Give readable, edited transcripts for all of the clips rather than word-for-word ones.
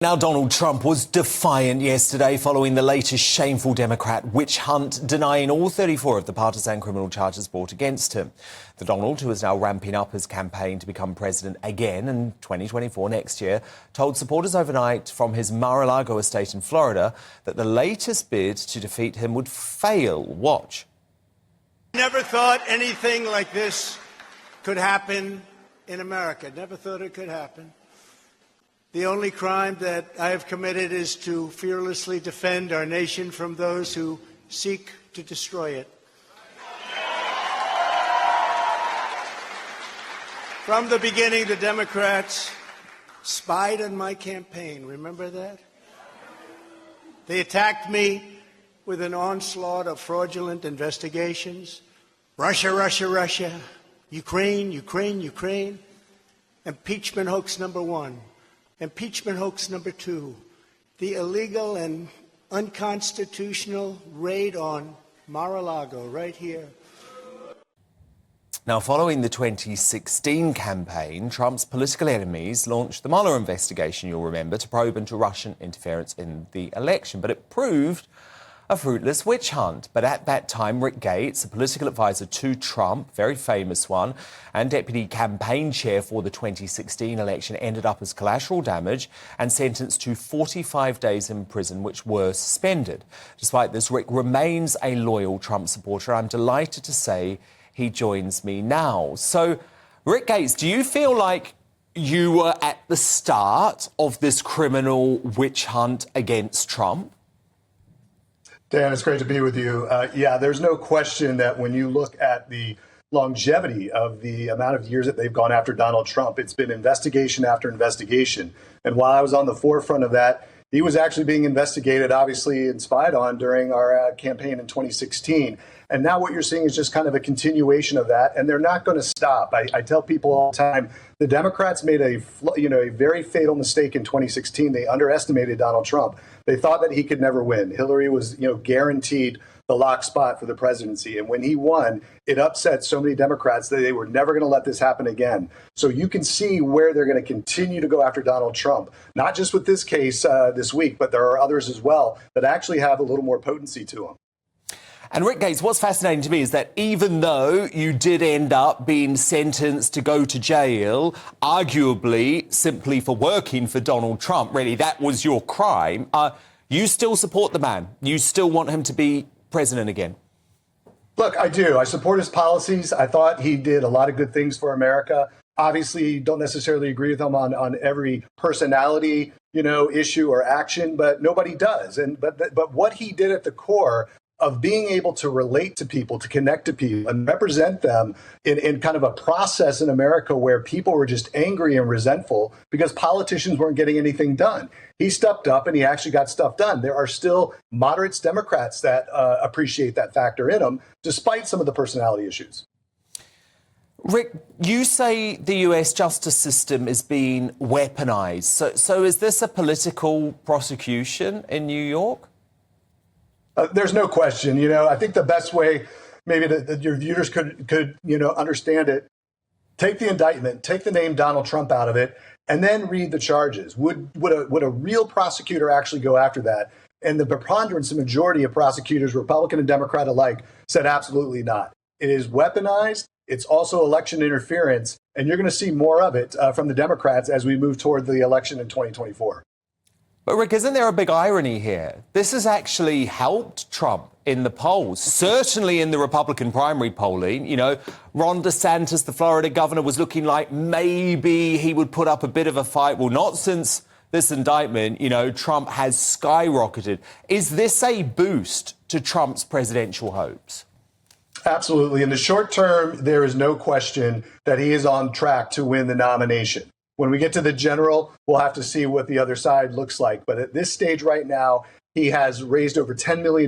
Now, Donald Trump was defiant yesterday following the latest shameful Democrat witch hunt, denying all 34 of the partisan criminal charges brought against him. The Donald, who is now ramping up his campaign to become president again in 2024 next year, told supporters overnight from his Mar-a-Lago estate in Florida that the latest bid to defeat him would fail. Watch. Never thought anything like this could happen in America. Never thought it could happen. The only crime that I have committed is to fearlessly defend our nation from those who seek to destroy it. From the beginning, the Democrats spied on my campaign. Remember that? They attacked me with an onslaught of fraudulent investigations. Russia, Russia, Russia. Ukraine, Ukraine, Ukraine. Impeachment hoax number one. Impeachment hoax number two, the illegal and unconstitutional raid on Mar-a-Lago right here. Now, following the 2016 campaign, Trump's political enemies launched the Mueller investigation, you'll remember, to probe into Russian interference in the election. But it proved a fruitless witch hunt. But at that time, Rick Gates, a political advisor to Trump, very famous one, and deputy campaign chair for the 2016 election, ended up as collateral damage and sentenced to 45 days in prison, which were suspended. Despite this, Rick remains a loyal Trump supporter. I'm delighted to say he joins me now. So, Rick Gates, do you feel like you were at the start of this criminal witch hunt against Trump? Dan, it's great to be with you. Yeah, there's no question that when you look at the longevity of the amount of years that they've gone after Donald Trump, it's been investigation after investigation. And while I was on the forefront of that, he was actually being investigated, obviously, and spied on during our campaign in 2016. And now what you're seeing is just kind of a continuation of that, and they're not going to stop. I tell people all the time, the Democrats made a very fatal mistake in 2016. They underestimated Donald Trump. They thought that he could never win. Hillary was, guaranteed the lock spot for the presidency. And when he won, it upset so many Democrats that they were never going to let this happen again. So you can see where they're going to continue to go after Donald Trump, not just with this case this week, but there are others as well that actually have a little more potency to them. And Rick Gates, what's fascinating to me is that even though you did end up being sentenced to go to jail, arguably simply for working for Donald Trump, really, that was your crime, you still support the man. You still want him to be president again. Look, I do. I support his policies. I thought he did a lot of good things for America. Obviously, don't necessarily agree with him on every personality, issue or action, but nobody does. But what he did at the core of being able to relate to people, to connect to people and represent them in kind of a process in America where people were just angry and resentful because politicians weren't getting anything done. He stepped up and he actually got stuff done. There are still moderates Democrats that appreciate that factor in them, despite some of the personality issues. Rick, you say the US justice system is being weaponized. So is this a political prosecution in New York? There's no question. I think the best way maybe that your viewers could understand it, take the indictment, take the name Donald Trump out of it, and then read the charges. Would a real prosecutor actually go after that? And the preponderance, the majority of prosecutors, Republican and Democrat alike, said absolutely not. It is weaponized. It's also election interference. And you're going to see more of it from the Democrats as we move toward the election in 2024. But, Rick, isn't there a big irony here? This has actually helped Trump in the polls, certainly in the Republican primary polling. Ron DeSantis, the Florida governor, was looking like maybe he would put up a bit of a fight. Well, not since this indictment, Trump has skyrocketed. Is this a boost to Trump's presidential hopes? Absolutely. In the short term, there is no question that he is on track to win the nomination. When we get to the general, we'll have to see what the other side looks like. But at this stage right now, he has raised over $10 million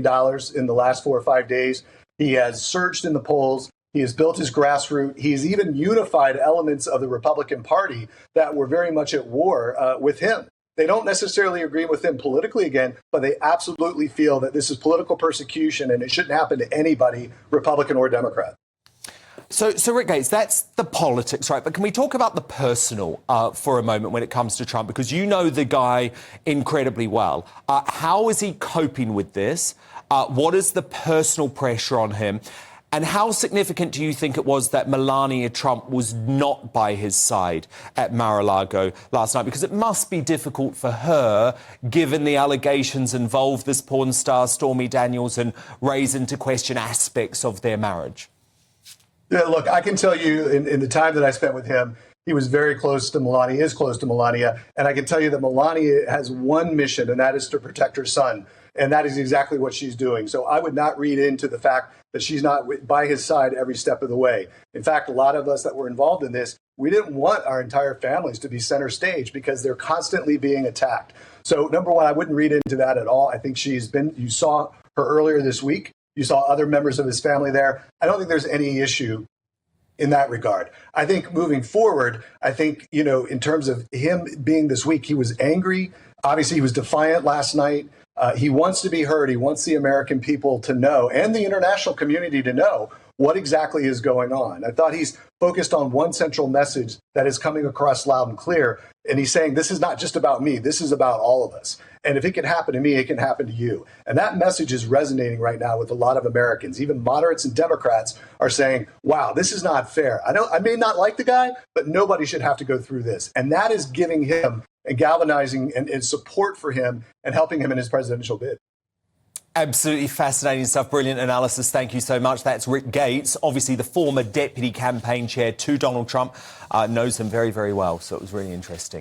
in the last 4 or 5 days. He has surged in the polls. He has built his grassroots. He's even unified elements of the Republican Party that were very much at war with him. They don't necessarily agree with him politically again, but they absolutely feel that this is political persecution and it shouldn't happen to anybody, Republican or Democrat. So Rick Gates, that's the politics, right? But can we talk about the personal for a moment when it comes to Trump? Because you know the guy incredibly well. How is he coping with this? What is the personal pressure on him? And how significant do you think it was that Melania Trump was not by his side at Mar-a-Lago last night? Because it must be difficult for her, given the allegations involve this porn star, Stormy Daniels, and raise into question aspects of their marriage. Yeah, look, I can tell you in the time that I spent with him, he was very close to Melania, is close to Melania. And I can tell you that Melania has one mission, and that is to protect her son. And that is exactly what she's doing. So I would not read into the fact that she's not by his side every step of the way. In fact, a lot of us that were involved in this, we didn't want our entire families to be center stage because they're constantly being attacked. So number one, I wouldn't read into that at all. I think you saw her earlier this week. You saw other members of his family there. I don't think there's any issue in that regard. I think moving forward, I think, in terms of him being this week, he was angry. Obviously, he was defiant last night. He wants to be heard. He wants the American people to know and the international community to know what exactly is going on. I thought he's focused on one central message that is coming across loud and clear. And he's saying, this is not just about me. This is about all of us. And if it can happen to me, it can happen to you. And that message is resonating right now with a lot of Americans. Even moderates and Democrats are saying, wow, this is not fair. I may not like the guy, but nobody should have to go through this. And that is giving him and galvanizing and support for him and helping him in his presidential bid. Absolutely fascinating stuff. Brilliant analysis. Thank you so much. That's Rick Gates, obviously the former deputy campaign chair to Donald Trump, knows him very, very well. So it was really interesting.